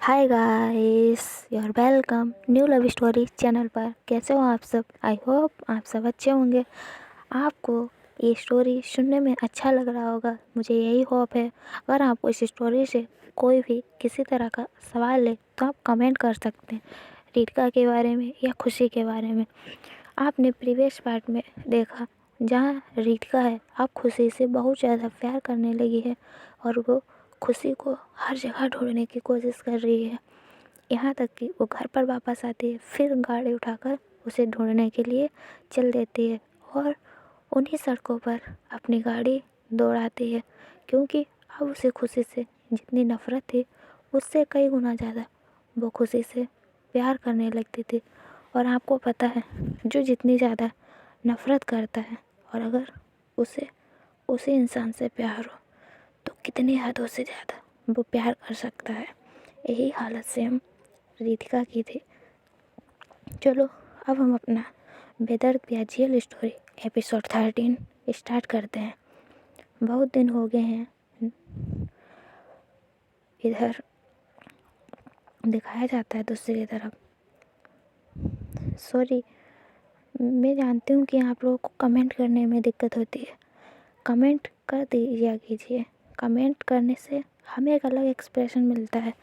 Hi guys, your welcome new love story channel पर। कैसे हो आप सब? आई होप आप सब अच्छे होंगे। आपको ये स्टोरी सुनने में अच्छा लग रहा होगा, मुझे यही होप है। अगर आपको इस स्टोरी से कोई भी किसी तरह का सवाल है तो आप कमेंट कर सकते हैं, रितिका के बारे में या खुशी के बारे में। आपने प्रीवियस पार्ट में देखा जहाँ रितिका है आप खुशी से बहुत ज़्यादा प्यार करने लगी है और वो खुशी को हर जगह ढूंढने की कोशिश कर रही है। यहाँ तक कि वो घर पर वापस आती है, फिर गाड़ी उठाकर उसे ढूंढने के लिए चल देती है और उन्हीं सड़कों पर अपनी गाड़ी दौड़ाती है, क्योंकि अब उसे खुशी से जितनी नफ़रत थी उससे कई गुना ज़्यादा वो खुशी से प्यार करने लगती थी। और आपको पता है, जो जितनी ज़्यादा नफ़रत करता है और अगर उसे उसी इंसान से प्यार हो तो कितनी हदों से ज़्यादा वो प्यार कर सकता है। यही हालत से हम रितिका की थी। चलो अब हम अपना बेदर्द प्याजियल स्टोरी एपिसोड 13 स्टार्ट करते हैं। बहुत दिन हो गए हैं इधर दिखाया जाता है दूसरी तरफ। सॉरी, मैं जानती हूँ कि आप लोगों को कमेंट करने में दिक्कत होती है। कमेंट कर दिया कीजिए। कमेंट करने से हमें एक अलग एक्सप्रेशन मिलता है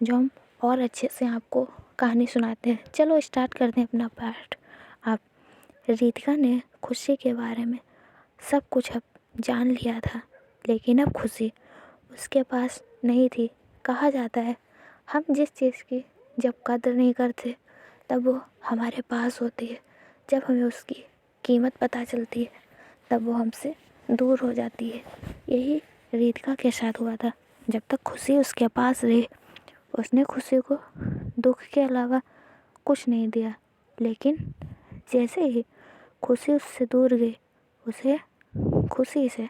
जो हम और अच्छे से आपको कहानी सुनाते हैं। चलो स्टार्ट करते हैं अपना पार्ट। आप रितिका ने खुशी के बारे में सब कुछ अब जान लिया था, लेकिन अब खुशी उसके पास नहीं थी। कहा जाता है हम जिस चीज़ की जब कदर नहीं करते तब वो हमारे पास होती है, जब हमें उसकी कीमत पता चलती है तब वो हमसे दूर हो जाती है। यही रितिका के साथ हुआ था। जब तक खुशी उसके पास रही उसने खुशी को दुख के अलावा कुछ नहीं दिया, लेकिन जैसे ही खुशी उससे दूर गई उसे खुशी से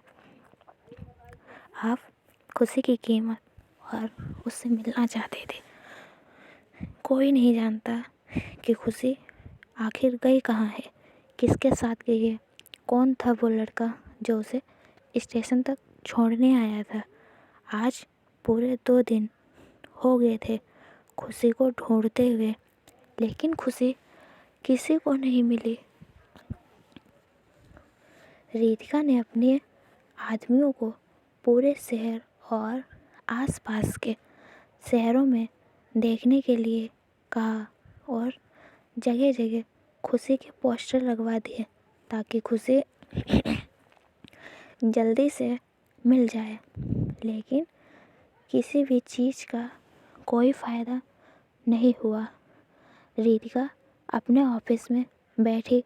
आप खुशी की कीमत और उससे मिलना चाहते थे। कोई नहीं जानता कि खुशी आखिर गई कहाँ है, किसके साथ गई है, कौन था वो लड़का जो उसे स्टेशन तक छोड़ने आया था। आज पूरे 2 दिन हो गए थे खुशी को ढूंढते हुए, लेकिन खुशी किसी को नहीं मिली। रितिका ने अपने आदमियों को पूरे शहर और आसपास के शहरों में देखने के लिए कहा और जगह जगह खुशी के पोस्टर लगवा दिए ताकि खुशी जल्दी से मिल जाए, लेकिन किसी भी चीज़ का कोई फ़ायदा नहीं हुआ। रितिका अपने ऑफिस में बैठी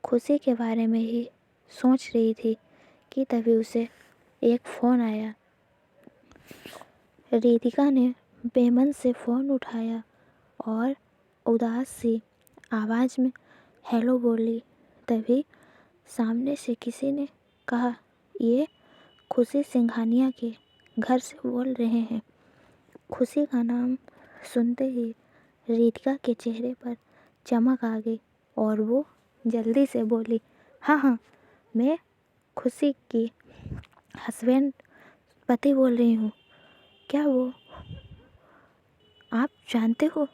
खुशी के बारे में ही सोच रही थी कि तभी उसे एक फ़ोन आया। रितिका ने बेमन से फ़ोन उठाया और उदास सी आवाज़ में हेलो बोली। तभी सामने से किसी ने कहा, ये खुशी सिंघानिया के घर से बोल रहे हैं। खुशी का नाम सुनते ही रितिका के चेहरे पर चमक आ गई और वो जल्दी से बोली, हाँ हाँ, मैं खुशी की हस्बैंड पति बोल रही हूँ। क्या वो आप जानते हो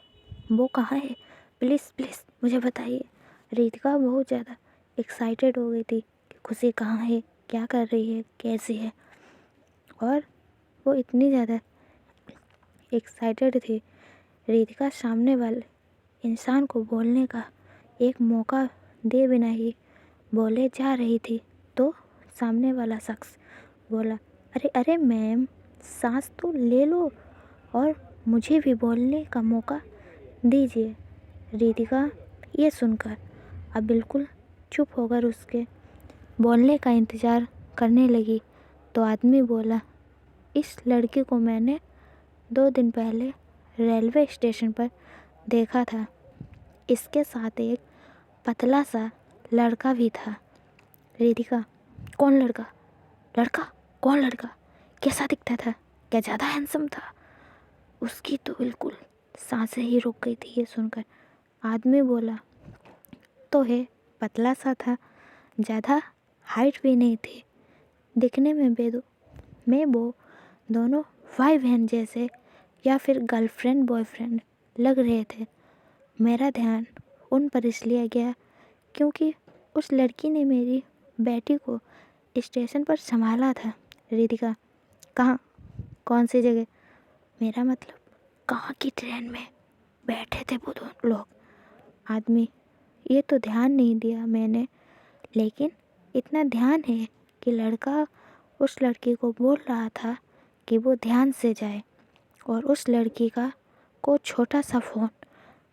वो कहाँ है? प्लीज़ प्लीज़ मुझे बताइए। रितिका बहुत ज़्यादा एक्साइटेड हो गई थी कि खुशी कहाँ है, क्या कर रही है, कैसी है। और वो इतनी ज़्यादा एक्साइटेड थी, रितिका सामने वाले इंसान को बोलने का एक मौका दे बिना ही बोले जा रही थी तो सामने वाला शख्स बोला, अरे अरे मैम, सांस तो ले लो और मुझे भी बोलने का मौका दीजिए। रितिका ये सुनकर अब बिल्कुल चुप होकर उसके बोलने का इंतज़ार करने लगी तो आदमी बोला, इस लड़की को मैंने 2 दिन पहले रेलवे स्टेशन पर देखा था। इसके साथ एक पतला सा लड़का भी था। रितिका, कौन लड़का? लड़का? कौन लड़का? कैसा दिखता था? क्या ज़्यादा हैंडसम था? उसकी तो बिल्कुल सांसें ही रुक गई थी ये सुनकर। आदमी बोला, तो है, पतला सा था, ज़्यादा हाइट भी नहीं थी, दिखने में में वो दोनों भाई बहन जैसे या फिर गर्लफ्रेंड बॉयफ्रेंड लग रहे थे। मेरा ध्यान उन पर इसलिए गया क्योंकि उस लड़की ने मेरी बेटी को स्टेशन पर संभाला था। रितिका, कहाँ? कौन सी जगह? मेरा मतलब कहाँ की ट्रेन में बैठे थे वो दो लोग? आदमी, ये तो ध्यान नहीं दिया मैंने, लेकिन इतना ध्यान है कि लड़का उस लड़की को बोल रहा था कि वो ध्यान से जाए, और उस लड़की को छोटा सा फ़ोन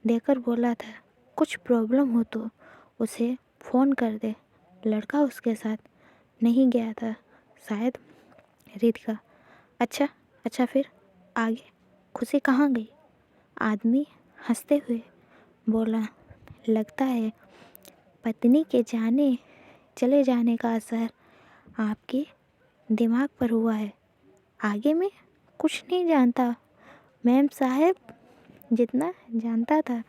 देकर बोला था कुछ प्रॉब्लम हो तो उसे फ़ोन कर दे। लड़का उसके साथ नहीं गया था शायद। रितिका, अच्छा फिर आगे खुशी कहाँ गई? आदमी हंसते हुए बोला, लगता है पत्नी के चले जाने का असर आपके दिमाग पर हुआ है। आगे मैं कुछ नहीं जानता, मैम साहब जितना जानता था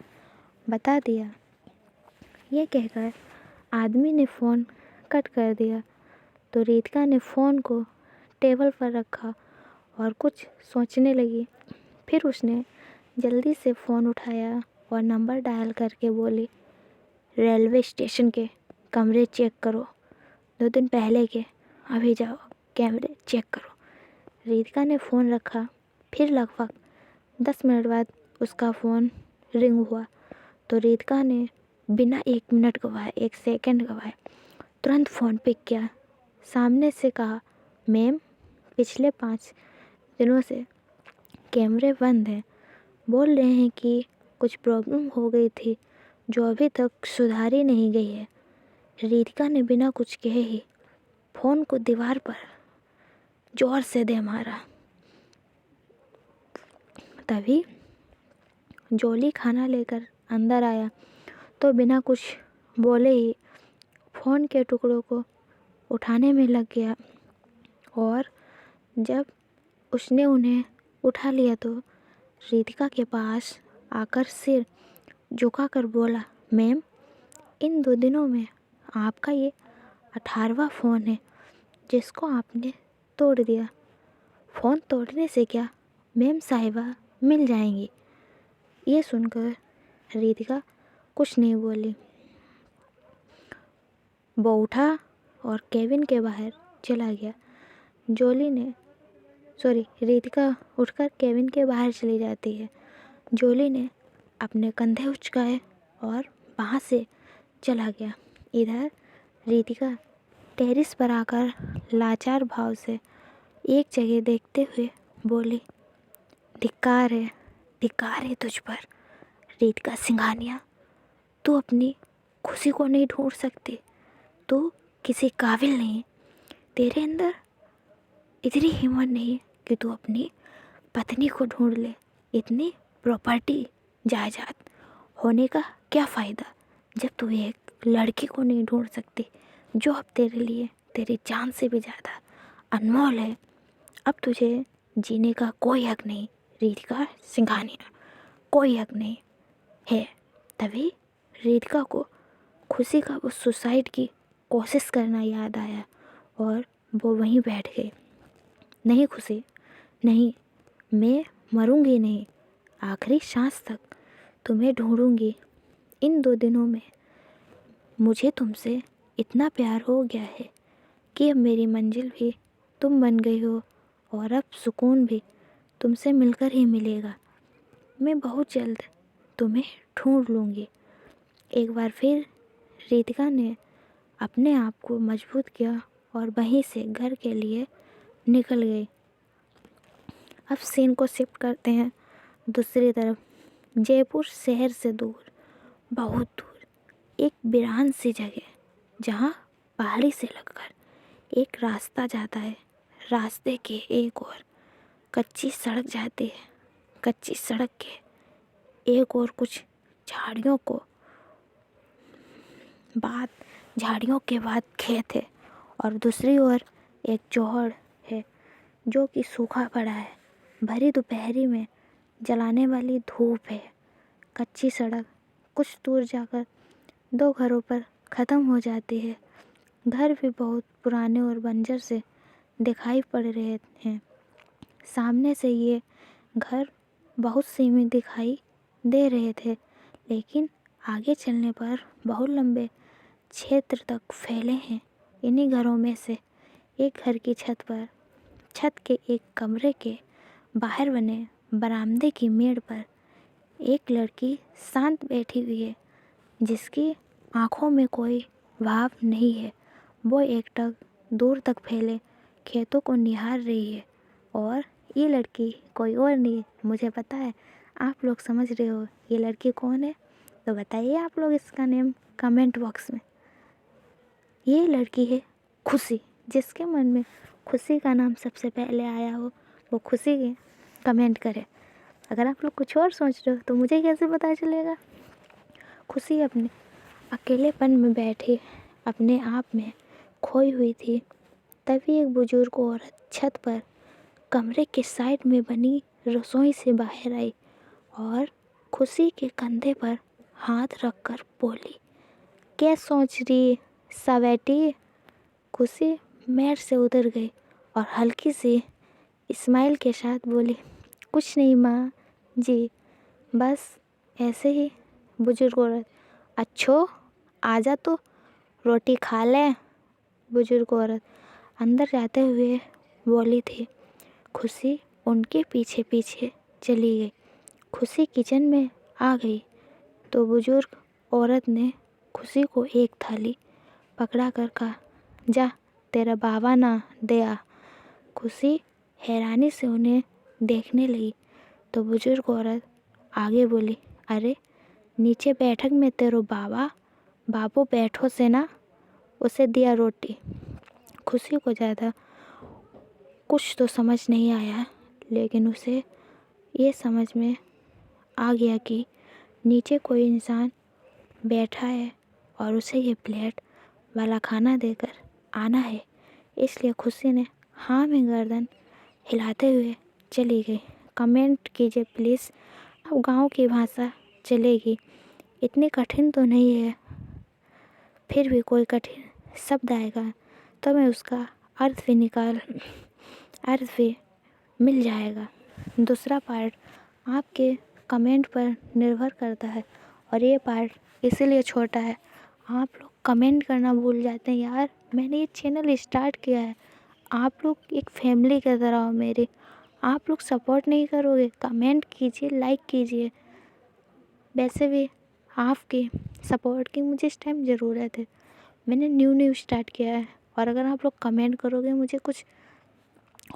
बता दिया। ये कहकर आदमी ने फ़ोन कट कर दिया तो रितिका ने फ़ोन को टेबल पर रखा और कुछ सोचने लगी। फिर उसने जल्दी से फ़ोन उठाया और नंबर डायल करके बोली, रेलवे स्टेशन के कमरे चेक करो, 2 दिन पहले के, अभी जाओ कैमरे चेक करो। रितिका ने फ़ोन रखा। फिर लगभग 10 मिनट बाद उसका फ़ोन रिंग हुआ तो रितिका ने बिना 1 मिनट गवाए, 1 सेकंड गवाए तुरंत फ़ोन पिक किया। सामने से कहा, मैम पिछले 5 दिनों से कैमरे बंद हैं। बोल रहे हैं कि कुछ प्रॉब्लम हो गई थी जो अभी तक सुधारी नहीं गई है। रितिका ने बिना कुछ कहे ही फ़ोन को दीवार पर जोर से दे मारा। तभी जोली खाना लेकर अंदर आया तो बिना कुछ बोले ही फ़ोन के टुकड़ों को उठाने में लग गया, और जब उसने उन्हें उठा लिया तो रितिका के पास आकर सिर झुकाकर बोला, मैम इन 2 दिनों में आपका ये 18वां फ़ोन है जिसको आपने तोड़ दिया। फ़ोन तोड़ने से क्या मैम साहिबा मिल जाएंगी। ये सुनकर रितिका कुछ नहीं बोली। वो उठा और केबिन के बाहर चला गया। रितिका उठकर केबिन के बाहर चली जाती है। जोली ने अपने कंधे उचकाए और वहाँ से चला गया। इधर रितिका टेरिस पर आकर लाचार भाव से एक जगह देखते हुए बोली, धिक्कार है तुझ पर रितिका सिंघानिया। तू अपनी खुशी को नहीं ढूंढ सकती, तू किसी काबिल नहीं, तेरे अंदर इतनी हिम्मत नहीं कि तू अपनी पत्नी को ढूंढ ले। इतनी प्रॉपर्टी जायदाद होने का क्या फ़ायदा जब तू एक लड़की को नहीं ढूंढ सकती जो अब तेरे लिए तेरी जान से भी ज़्यादा अनमोल है। अब तुझे जीने का कोई हक नहीं रितिका सिंघानिया, कोई हक नहीं है। तभी रितिका को खुशी का वो सुसाइड की कोशिश करना याद आया और वो वहीं बैठ गई। नहीं खुशी, नहीं, मैं मरूंगी नहीं, आखिरी सांस तक तुम्हें ढूंढूंगी। इन 2 दिनों में मुझे तुमसे इतना प्यार हो गया है कि अब मेरी मंजिल भी तुम बन गई हो और अब सुकून भी तुमसे मिलकर ही मिलेगा। मैं बहुत जल्द तुम्हें ढूंढ लूँगी। एक बार फिर रितिका ने अपने आप को मजबूत किया और वहीं से घर के लिए निकल गई। अब सीन को शिफ्ट करते हैं दूसरी तरफ। जयपुर शहर से दूर, बहुत दूर, एक वीरान सी जगह जहाँ पहाड़ी से लगकर एक रास्ता जाता है। रास्ते के एक ओर कच्ची सड़क जाती है। कच्ची सड़क के एक ओर कुछ झाड़ियों के बाद खेत है और दूसरी ओर एक चौहड़ है जो कि सूखा पड़ा है। भरी दोपहरी में जलाने वाली धूप है। कच्ची सड़क कुछ दूर जाकर 2 घरों पर ख़त्म हो जाती है। घर भी बहुत पुराने और बंजर से दिखाई पड़ रहे हैं। सामने से ये घर बहुत सीमित दिखाई दे रहे थे, लेकिन आगे चलने पर बहुत लंबे क्षेत्र तक फैले हैं। इन्हीं घरों में से एक घर की छत के एक कमरे के बाहर बने बरामदे की मेड़ पर एक लड़की शांत बैठी हुई है, जिसकी आंखों में कोई भाव नहीं है। वो एकटक दूर तक फैले खेतों को निहार रही है। और ये लड़की कोई और नहीं, मुझे पता है, आप लोग समझ रहे हो ये लड़की कौन है, तो बताइए आप लोग इसका नेम कमेंट बॉक्स में। ये लड़की है खुशी। जिसके मन में खुशी का नाम सबसे पहले आया हो वो खुशी के कमेंट करे। अगर आप लोग कुछ और सोच रहे हो तो मुझे कैसे पता चलेगा। खुशी अपने अकेलेपन में बैठी अपने आप में खोई हुई थी। तभी एक बुजुर्ग औरत छत पर कमरे के साइड में बनी रसोई से बाहर आई और खुशी के कंधे पर हाथ रखकर बोली, क्या सोच रही सवेटी। खुशी मेड़ से उतर गई और हल्की सी स्माइल के साथ बोली, कुछ नहीं माँ जी, बस ऐसे ही। बुजुर्ग औरत, अच्छो आजा तो रोटी खा ले। बुजुर्ग औरत अंदर जाते हुए बोली थी। खुशी उनके पीछे पीछे चली गई। खुशी किचन में आ गई तो बुजुर्ग औरत ने खुशी को एक थाली पकड़ा कर कहा, जा तेरा बाबा ना दे आ। खुशी हैरानी से उन्हें देखने लगी तो बुजुर्ग औरत आगे बोली, अरे नीचे बैठक में तेरो बाबू बैठो से ना, उसे दिया रोटी। खुशी को ज़्यादा कुछ तो समझ नहीं आया, लेकिन उसे ये समझ में आ गया कि नीचे कोई इंसान बैठा है और उसे ये प्लेट वाला खाना देकर आना है। इसलिए खुशी ने हाँ में गर्दन हिलाते हुए चली गई। कमेंट कीजिए प्लीज़, अब गांव की भाषा चलेगी, इतनी कठिन तो नहीं है, फिर भी कोई कठिन शब्द आएगा तो मैं उसका अर्थ भी मिल जाएगा। दूसरा पार्ट आपके कमेंट पर निर्भर करता है और ये पार्ट इसीलिए छोटा है, आप लोग कमेंट करना भूल जाते हैं। यार मैंने ये चैनल स्टार्ट किया है, आप लोग एक फैमिली की तरह हो मेरी, आप लोग सपोर्ट नहीं करोगे, कमेंट कीजिए, लाइक कीजिए। वैसे भी आपके सपोर्ट की मुझे इस टाइम ज़रूरत है, मैंने न्यू स्टार्ट किया है और अगर आप लोग कमेंट करोगे मुझे कुछ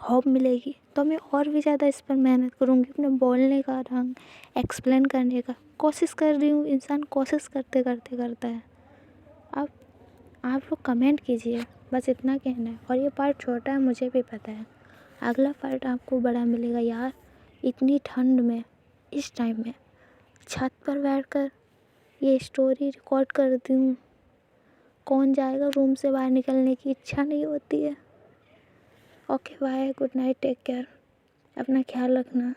होप मिलेगी तो मैं और भी ज़्यादा इस पर मेहनत करूँगी। अपने बोलने का ढंग, एक्सप्लेन करने का कोशिश कर रही हूँ, इंसान कोशिश करते करते करता है। अब आप लोग कमेंट कीजिए, बस इतना कहना है। और ये पार्ट छोटा है मुझे भी पता है, अगला पार्ट आपको बड़ा मिलेगा। यार इतनी ठंड में इस टाइम में छत पर बैठकर ये स्टोरी रिकॉर्ड करती हूँ, कौन जाएगा, रूम से बाहर निकलने की इच्छा नहीं होती है। Okay bye, good night, take care, अपना ख्याल रखना।